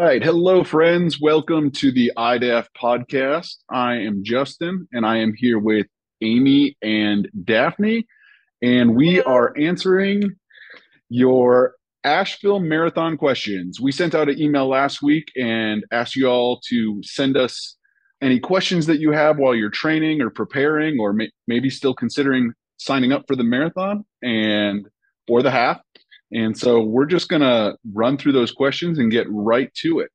right. Hello, friends. Welcome to the iDaph podcast. I am Justin, and I am here with Amy and Daphne, and we are Hello. answering your Asheville Marathon questions. We sent out an email last week and asked you all to send us any questions that you have while you're training or preparing, or maybe still considering signing up for the marathon and or the half. And so we're just going to run through those questions and get right to it.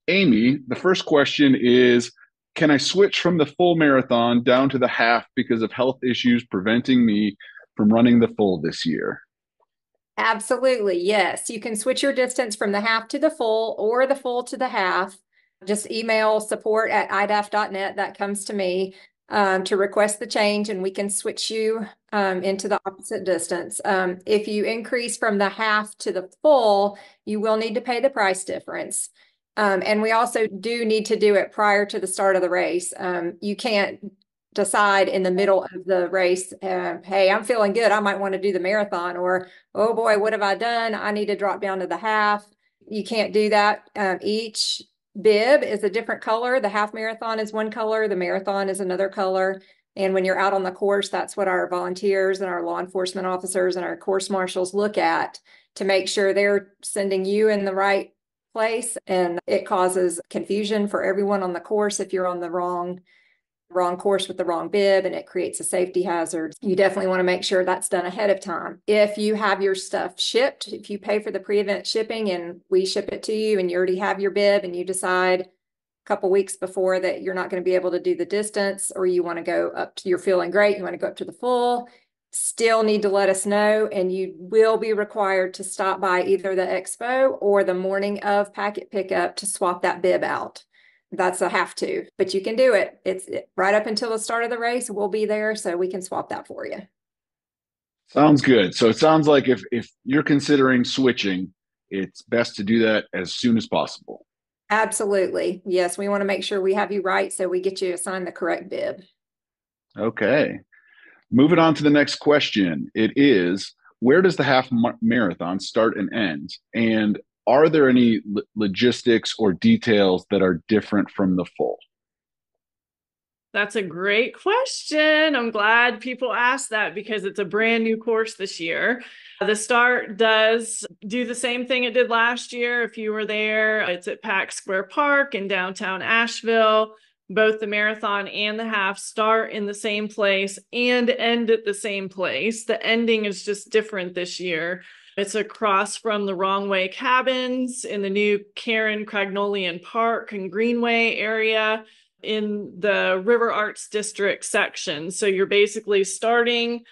Amy, the first question is, can I switch from the full marathon down to the half because of health issues preventing me from running the full this year? Absolutely, yes. You can switch your distance from the half to the full or the full to the half. Just email support at iDaph.net. That comes to me to request the change, and we can switch you into the opposite distance. If you increase from the half to the full, you will need to pay the price difference. And we also do need to do it prior to the start of the race. You can't decide in the middle of the race, hey, I'm feeling good, I might want to do the marathon, or oh boy, what have I done? I need to drop down to the half. You can't do that. Each bib is a different color. The half marathon is one color, the marathon is another color. And when you're out on the course, that's what our volunteers and our law enforcement officers and our course marshals look at to make sure they're sending you in the right place. And it causes confusion for everyone on the course if you're on the wrong course with the wrong bib, and it creates a safety hazard. You definitely want to make sure that's done ahead of time. If you have your stuff shipped, if you pay for the pre-event shipping and we ship it to you and you already have your bib and you decide a couple weeks before that you're not going to be able to do the distance, or you want to go up to, you're feeling great, you want to go up to the full, still need to let us know, and you will be required to stop by either the expo or the morning of packet pickup to swap that bib out. That's a have to, but you can do it. It's right up until the start of the race. We'll be there, so we can swap that for you. Sounds good. So it sounds like if you're considering switching, it's best to do that as soon as possible. Absolutely. Yes, we want to make sure we have you right, so we get you assigned the correct bib. Okay. Moving on to the next question. It is, where does the marathon start and end? And are there any logistics or details that are different from the full? That's a great question. I'm glad people asked that because it's a brand new course this year. The start does do the same thing it did last year. If you were there, it's at Pack Square Park in downtown Asheville. Both the marathon and the half start in the same place and end at the same place. The ending is just different this year. It's across from the Wrong Way Cabins in the new Karen Cragnolian Park and Greenway area in the River Arts District section. So you're basically starting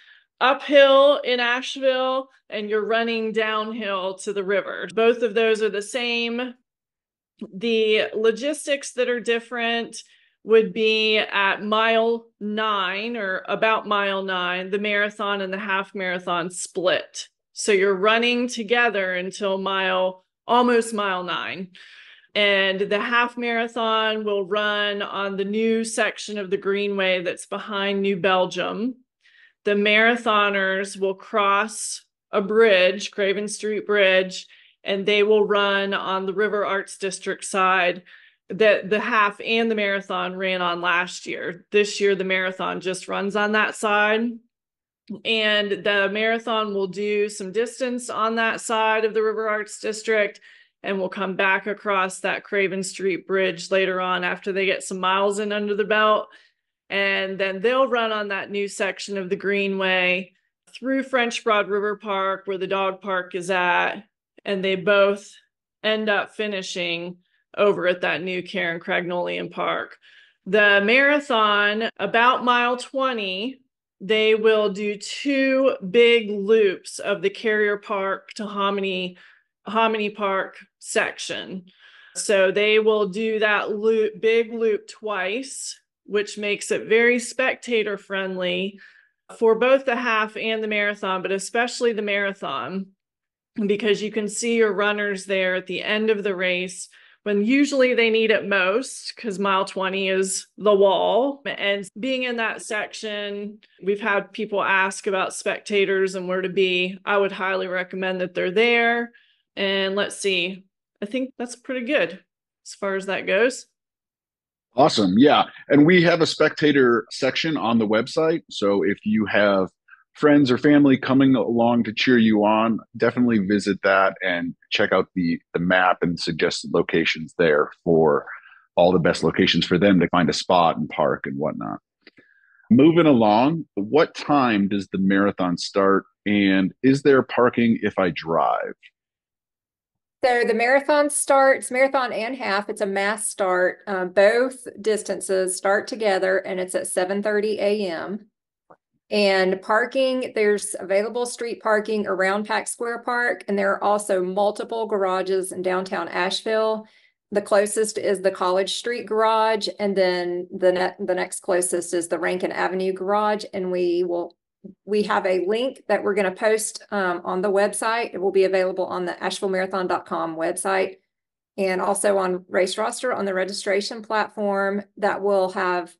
uphill in Asheville and you're running downhill to the river. Both of those are the same. The logistics that are different would be at mile 9 or about mile 9, the marathon and the half marathon split. So you're running together until almost mile 9. And the half marathon will run on the new section of the Greenway that's behind New Belgium. The marathoners will cross a bridge, Craven Street Bridge, and they will run on the River Arts District side that the half and the marathon ran on last year. This year, the marathon just runs on that side. And the marathon will do some distance on that side of the River Arts District, and we'll come back across that Craven Street Bridge later on after they get some miles in under the belt. And then they'll run on that new section of the Greenway through French Broad River Park, where the dog park is at. And they both end up finishing over at that new Karen Cragnolian Park. The marathon, about mile 20, they will do 2 big loops of the Carrier Park to Hominy Park section. So they will do that big loop twice, which makes it very spectator friendly for both the half and the marathon, but especially the marathon, because you can see your runners there at the end of the race when usually they need it most, because mile 20 is the wall. And being in that section, we've had people ask about spectators and where to be. I would highly recommend that they're there. And let's see, I think that's pretty good as far as that goes. Awesome. Yeah. And we have a spectator section on the website. So if you have friends or family coming along to cheer you on, definitely visit that and check out the map and suggested locations there for all the best locations for them to find a spot and park and whatnot. Moving along, what time does the marathon start? And is there parking if I drive? So the marathon starts, marathon and half, it's a mass start. Both distances start together and it's at 7:30 a.m. And parking, there's available street parking around Pack Square Park, and there are also multiple garages in downtown Asheville. The closest is the College Street Garage, and then the next closest is the Rankin Avenue Garage. And we have a link that we're going to post on the website. It will be available on the AshevilleMarathon.com website and also on Race Roster on the registration platform that will have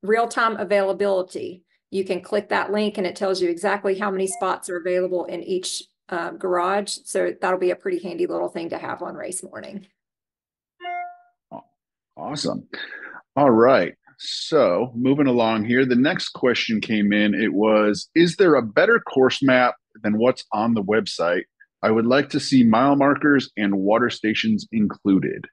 real-time availability. You can click that link and it tells you exactly how many spots are available in each garage. So that'll be a pretty handy little thing to have on race morning. Awesome. All right. So moving along here, the next question came in. It was, is there a better course map than what's on the website? I would like to see mile markers and water stations included.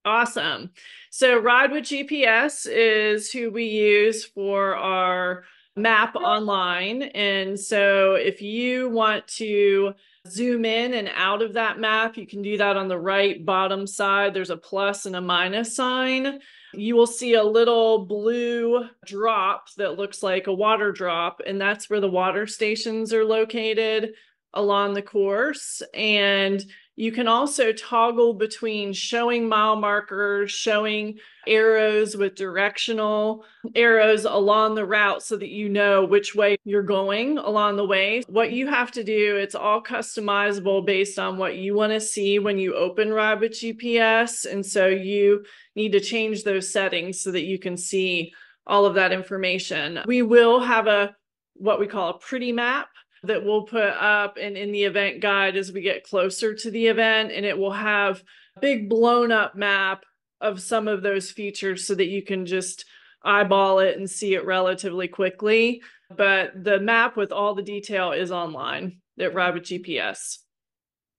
Awesome. So Ride with GPS is who we use for our map online. And so if you want to zoom in and out of that map, you can do that on the right bottom side. There's a plus and a minus sign. You will see a little blue drop that looks like a water drop, and that's where the water stations are located along the course. And you can also toggle between showing mile markers, showing arrows with directional arrows along the route so that you know which way you're going along the way. What you have to do, it's all customizable based on what you want to see when you open Ride with GPS. And so you need to change those settings so that you can see all of that information. We will have what we call a pretty map that we'll put up and in the event guide as we get closer to the event, and it will have a big blown up map of some of those features so that you can just eyeball it and see it relatively quickly. But the map with all the detail is online at Ride with GPS.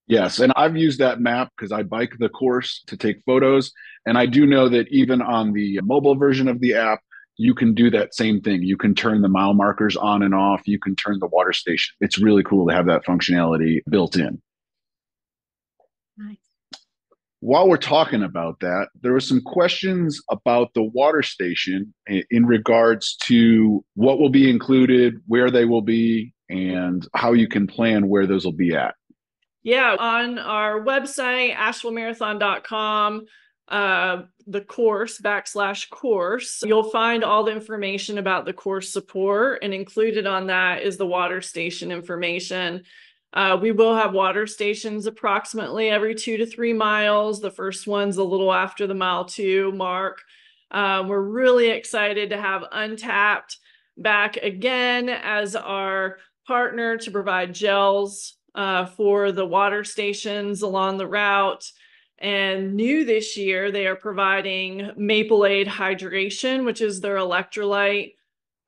Yes, and I've used that map because I bike the course to take photos. And I do know that even on the mobile version of the app, you can do that same thing. You can turn the mile markers on and off. You can turn the water station. It's really cool to have that functionality built in. Nice. While we're talking about that, there were some questions about the water station in regards to what will be included, where they will be, and how you can plan where those will be at. Yeah, on our website, AshevilleMarathon.com, the course /course, you'll find all the information about the course support, and included on that is the water station information. We will have water stations approximately every 2 to 3 miles. The first one's a little after the mile 2 mark. We're really excited to have Untapped back again as our partner to provide gels for the water stations along the route. And new this year, they are providing Maple Aid Hydration, which is their electrolyte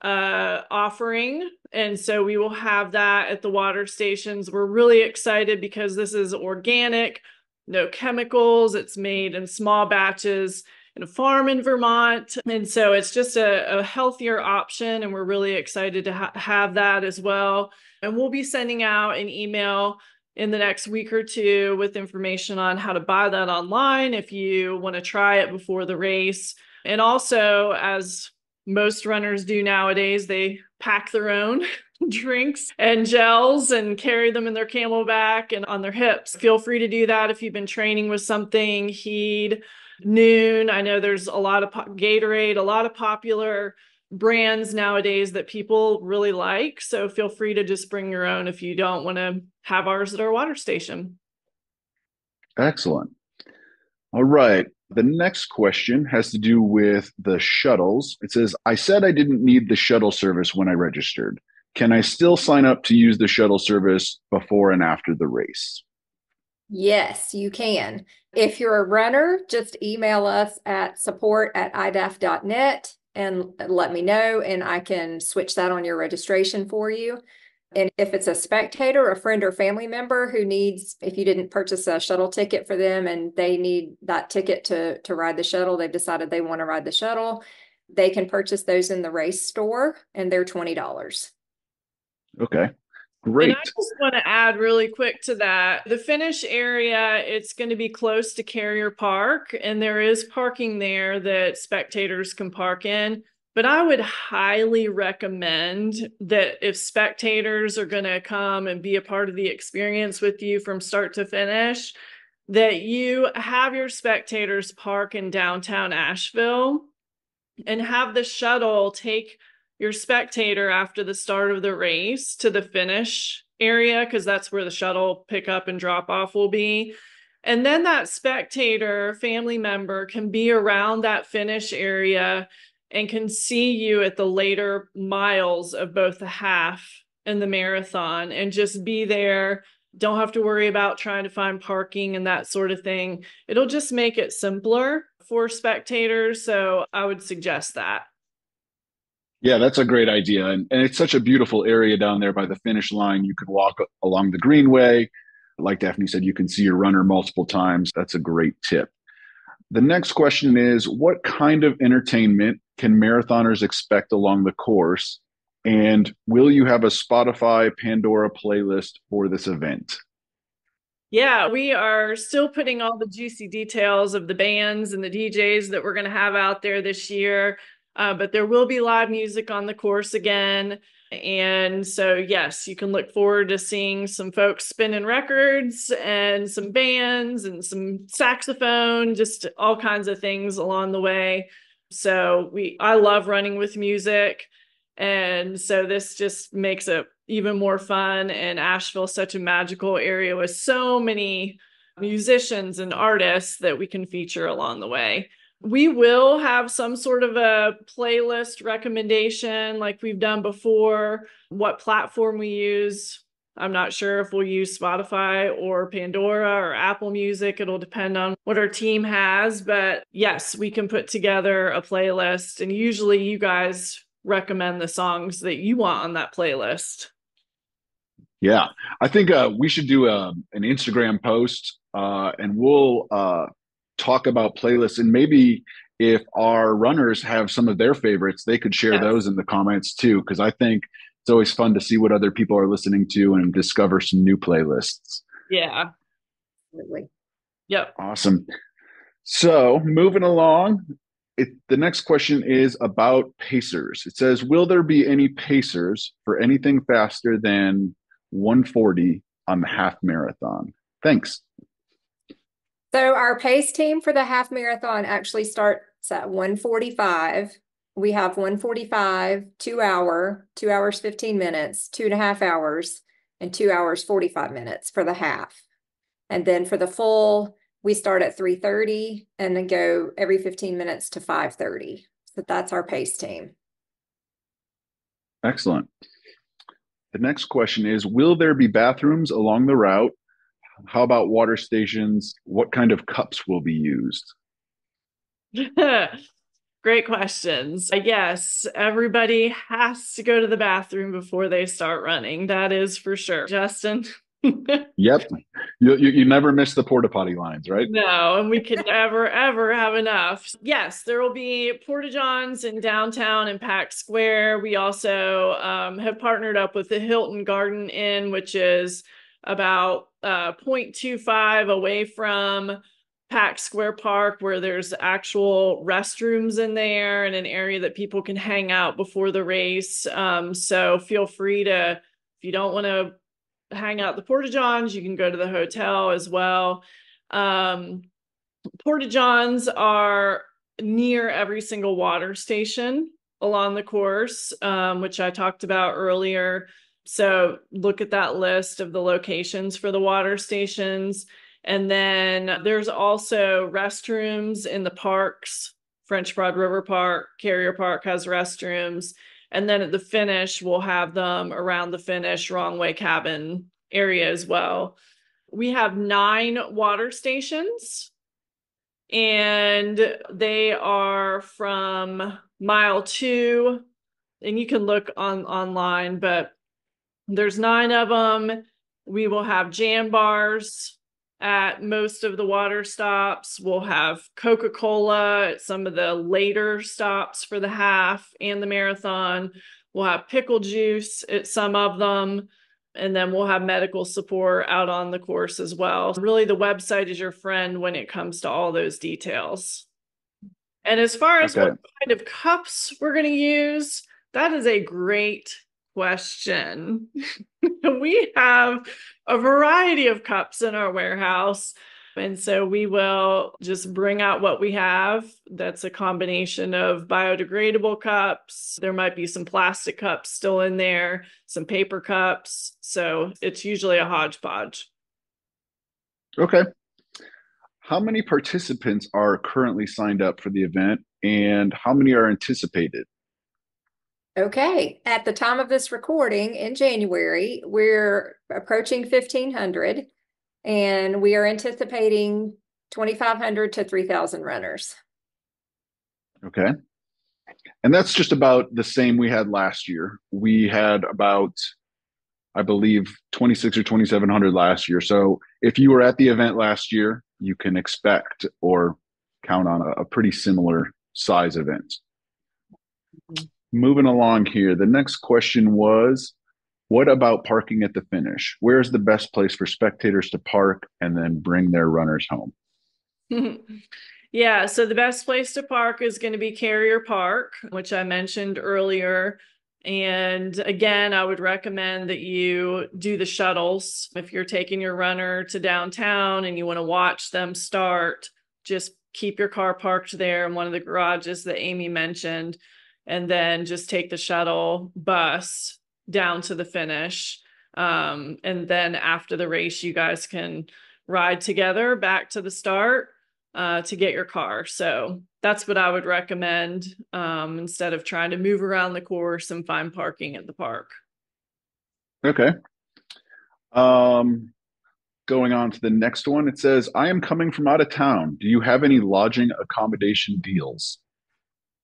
offering. And so we will have that at the water stations. We're really excited because this is organic, no chemicals. It's made in small batches in a farm in Vermont. And so it's just a healthier option. And we're really excited to have that as well. And we'll be sending out an email in the next week or two with information on how to buy that online if you want to try it before the race. And also, as most runners do nowadays, they pack their own drinks and gels and carry them in their camelback and on their hips. Feel free to do that if you've been training with something, Heed, Noon. I know there's a lot of Gatorade, a lot of popular brands nowadays that people really like. So feel free to just bring your own if you don't want to have ours at our water station. Excellent. All right. The next question has to do with the shuttles. It says, I said I didn't need the shuttle service when I registered. Can I still sign up to use the shuttle service before and after the race? Yes, you can. If you're a runner, just email us at support@iDaph.net and let me know, and I can switch that on your registration for you. And if it's a spectator, a friend or family member who needs, if you didn't purchase a shuttle ticket for them and they need that ticket to ride the shuttle, they've decided they want to ride the shuttle, they can purchase those in the race store and they're $20. Okay, And I great. just want to add really quick to that. The finish area, it's going to be close to Carrier Park, and there is parking there that spectators can park in. But I would highly recommend that if spectators are going to come and be a part of the experience with you from start to finish, that you have your spectators park in downtown Asheville and have the shuttle take your spectator after the start of the race to the finish area, because that's where the shuttle pickup and drop off will be. And then that spectator family member can be around that finish area and can see you at the later miles of both the half and the marathon and just be there. Don't have to worry about trying to find parking and that sort of thing. It'll just make it simpler for spectators. So I would suggest that. Yeah, that's a great idea. And it's such a beautiful area down there by the finish line. You could walk along the greenway. Like Daphne said, you can see your runner multiple times. That's a great tip. The next question is, what kind of entertainment can marathoners expect along the course? And will you have a Spotify Pandora playlist for this event? Yeah, we are still putting all the juicy details of the bands and the DJs that we're going to have out there this year. But there will be live music on the course again. And so, yes, you can look forward to seeing some folks spinning records and some bands and some saxophone, just all kinds of things along the way. So I love running with music. And so this just makes it even more fun. And Asheville is such a magical area with so many musicians and artists that we can feature along the way. We will have some sort of a playlist recommendation like we've done before. What platform we use, I'm not sure if we'll use Spotify or Pandora or Apple Music. It'll depend on what our team has. But yes, we can put together a playlist. And usually you guys recommend the songs that you want on that playlist. Yeah, I think we should do an Instagram post and we'll talk about playlists. And maybe if our runners have some of their favorites, they could share those in the comments too, because I think it's always fun to see what other people are listening to and discover some new playlists. Yeah. Absolutely. Yep. Awesome. So moving along, the next question is about pacers. It says, will there be any pacers for anything faster than 140 on the half marathon? Thanks. So our pace team for the half marathon actually starts at 1:45. We have 1:45, 2 hour, 2 hours, 15 minutes, 2.5 hours, and 2 hours, 45 minutes for the half. And then for the full, we start at 3:30 and then go every 15 minutes to 5:30. So that's our pace team. Excellent. The next question is, will there be bathrooms along the route? How about water stations? What kind of cups will be used? Great questions. Yes, everybody has to go to the bathroom before they start running. That is for sure. Justin? Yep. You never miss the porta potty lines, right? No, and we can never, ever have enough. Yes, there will be porta johns in downtown and Pack Square. We also have partnered up with the Hilton Garden Inn, which is about 0.25 away from Pack Square Park, where there's actual restrooms in there and an area that people can hang out before the race. So feel free to, if you don't want to hang out at the porta johns, you can go to the hotel as well. Porta johns are near every single water station along the course, which I talked about earlier. So look at that list of the locations for the water stations. And then there's also restrooms in the parks. French Broad River Park, Carrier Park has restrooms. And then at the finish, we'll have them around the finish Wrong Way Cabin area as well. We have 9 water stations, and they are from mile 2, and you can look online, but there's 9 of them. We will have jam bars at most of the water stops. We'll have Coca-Cola at some of the later stops for the half and the marathon. We'll have pickle juice at some of them. And then we'll have medical support out on the course as well. Really, the website is your friend when it comes to all those details. And as far as what kind of cups we're going to use, that is a great question. We have a variety of cups in our warehouse. And so we will just bring out what we have. That's a combination of biodegradable cups. There might be some plastic cups still in there, some paper cups. So it's usually a hodgepodge. Okay. How many participants are currently signed up for the event, and how many are anticipated? Okay, at the time of this recording in January, we're approaching 1,500, and we are anticipating 2,500 to 3,000 runners. Okay. And that's just about the same we had last year. We had about, I believe, 26 or 2,700 last year. So if you were at the event last year, you can expect or count on a pretty similar size event. Moving along here, the next question was, what about parking at the finish? Where's the best place for spectators to park and then bring their runners home? Yeah, so the best place to park is going to be Carrier Park, which I mentioned earlier. And again, I would recommend that you do the shuttles. If you're taking your runner to downtown and you want to watch them start, just keep your car parked there in one of the garages that Amy mentioned, and then just take the shuttle bus down to the finish. And then after the race, you guys can ride together back to the start to get your car. So that's what I would recommend instead of trying to move around the course and find parking at the park. Okay. Going on to the next one, it says, I am coming from out of town. Do you have any lodging accommodation deals?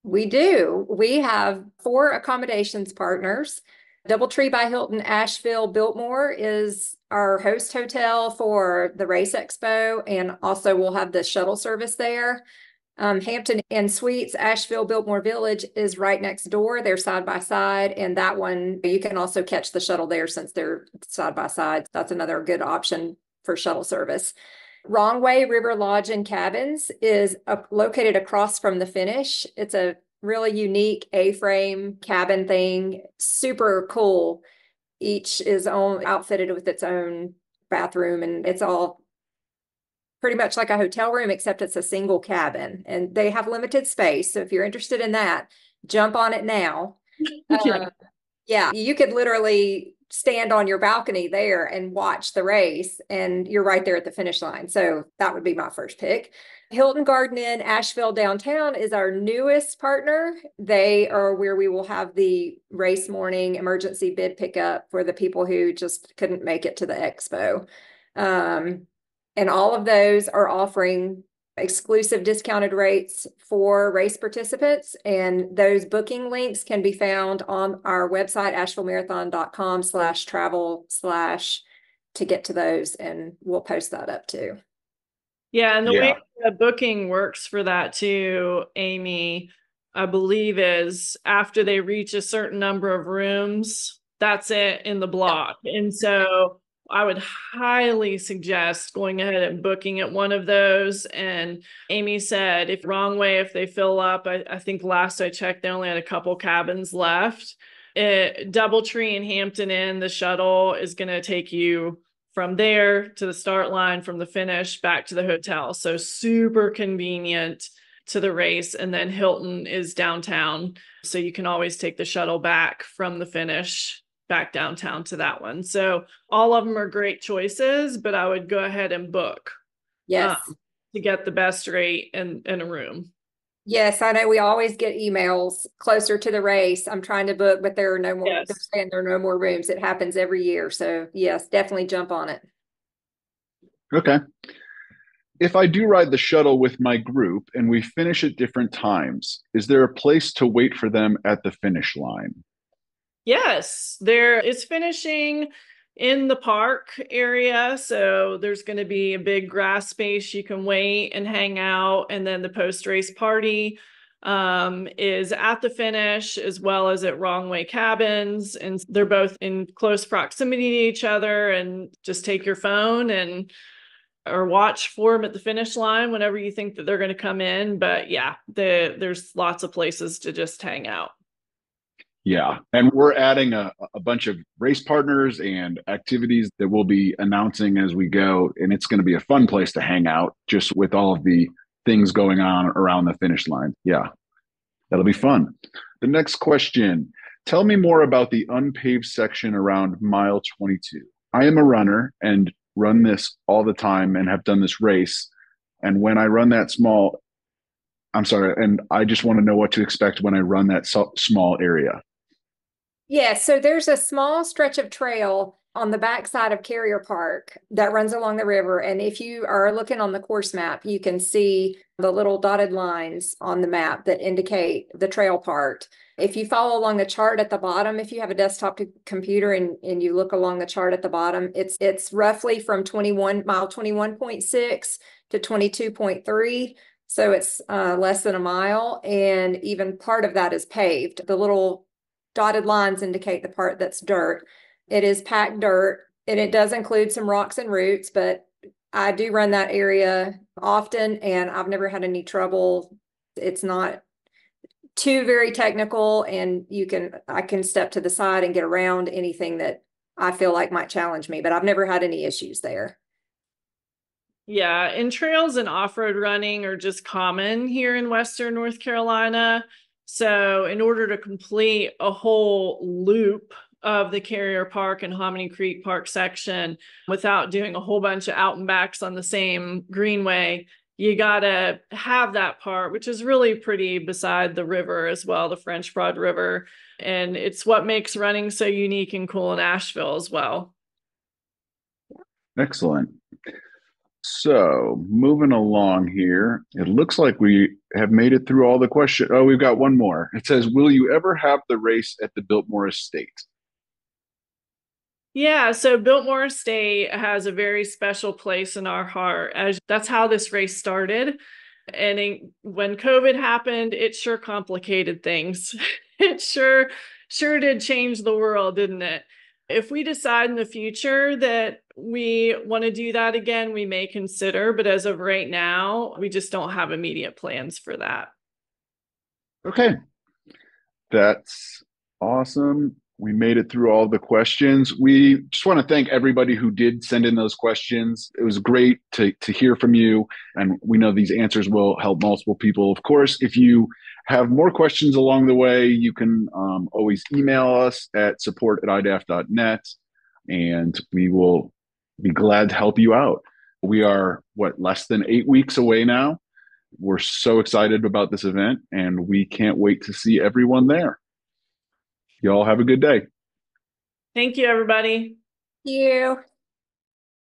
We do. We have 4 accommodations partners. DoubleTree by Hilton Asheville Biltmore is our host hotel for the Race Expo, and also we'll have the shuttle service there. Hampton Inn Suites, Asheville Biltmore Village is right next door. They're side by side, and that one you can also catch the shuttle there since they're side by side. That's another good option for shuttle service. Wrong Way River Lodge and Cabins is located across from the finish. It's a really unique A-frame cabin thing, super cool. Each is outfitted with its own bathroom, and it's all pretty much like a hotel room, except it's a single cabin, and they have limited space. So if you're interested in that, jump on it now. Yeah, you could literally stand on your balcony there and watch the race, and you're right there at the finish line. So that would be my first pick. Hilton Garden Inn Asheville Downtown is our newest partner. They are where we will have the race morning emergency bid pickup for the people who just couldn't make it to the expo. And all of those are offering exclusive discounted rates for race participants, and those booking links can be found on our website, AshevilleMarathon.com/travel/ to get to those, and we'll post that up too. Yeah, and the way the booking works for that too, Amy, I believe is after they reach a certain number of rooms, that's it in the block. And so I would highly suggest going ahead and booking at one of those. And Amy said, if Wrong Way, if they fill up, I think last I checked, they only had a couple cabins left. DoubleTree and Hampton Inn, the shuttle is going to take you from there to the start line, from the finish back to the hotel. So super convenient to the race. And then Hilton is downtown. So you can always take the shuttle back from the finish back downtown to that one. So all of them are great choices, but I would go ahead and book. Yes. To get the best rate in a room. Yes, I know we always get emails closer to the race. I'm trying to book, but there are no more, they're saying there are no more rooms. It happens every year. So yes, definitely jump on it. Okay. If I do ride the shuttle with my group and we finish at different times, is there a place to wait for them at the finish line? Yes, there it's finishing in the park area. So there's going to be a big grass space you can wait and hang out. And then the post-race party is at the finish as well as at Wrong Way Cabins. And they're both in close proximity to each other. And just take your phone and or watch for them at the finish line whenever you think that they're going to come in. But yeah, there's lots of places to just hang out. Yeah. And we're adding a bunch of race partners and activities that we'll be announcing as we go. And it's going to be a fun place to hang out just with all of the things going on around the finish line. Yeah, that'll be fun. The next question, tell me more about the unpaved section around mile 22. I am a runner and run this all the time and have done this race. And when I run that small, I'm sorry, and I just want to know what to expect when I run that small area. Yeah, so there's a small stretch of trail on the backside of Carrier Park that runs along the river. And if you are looking on the course map, you can see the little dotted lines on the map that indicate the trail part. If you follow along the chart at the bottom, if you have a desktop computer and you look along the chart at the bottom, it's roughly from mile 21.6 to 22.3. So it's less than a mile, and even part of that is paved. The little dotted lines indicate the part that's dirt. It is packed dirt, and it does include some rocks and roots, but I do run that area often and I've never had any trouble. It's not too very technical, and I can step to the side and get around anything that I feel like might challenge me, but I've never had any issues there. Yeah, and trails and off-road running are just common here in Western North Carolina. So in order to complete a whole loop of the Carrier Park and Hominy Creek Park section without doing a whole bunch of out and backs on the same greenway, you gotta have that part, which is really pretty beside the river as well, the French Broad River. And it's what makes running so unique and cool in Asheville as well. Excellent. So moving along here, it looks like we have made it through all the questions. Oh, we've got one more. It says, will you ever have the race at the Biltmore Estate? Yeah, so Biltmore Estate has a very special place in our heart, as that's how this race started. And when COVID happened, it sure complicated things. It sure did change the world, didn't it? If we decide in the future that we want to do that again, we may consider, but as of right now, we just don't have immediate plans for that. Okay, that's awesome. We made it through all the questions. We just want to thank everybody who did send in those questions. It was great to hear from you. And we know these answers will help multiple people. Of course, if you have more questions along the way, you can always email us at support@iDaph.net, and we will be glad to help you out. We are, less than 8 weeks away now. We're so excited about this event, and we can't wait to see everyone there. Y'all have a good day. Thank you, everybody. Thank you.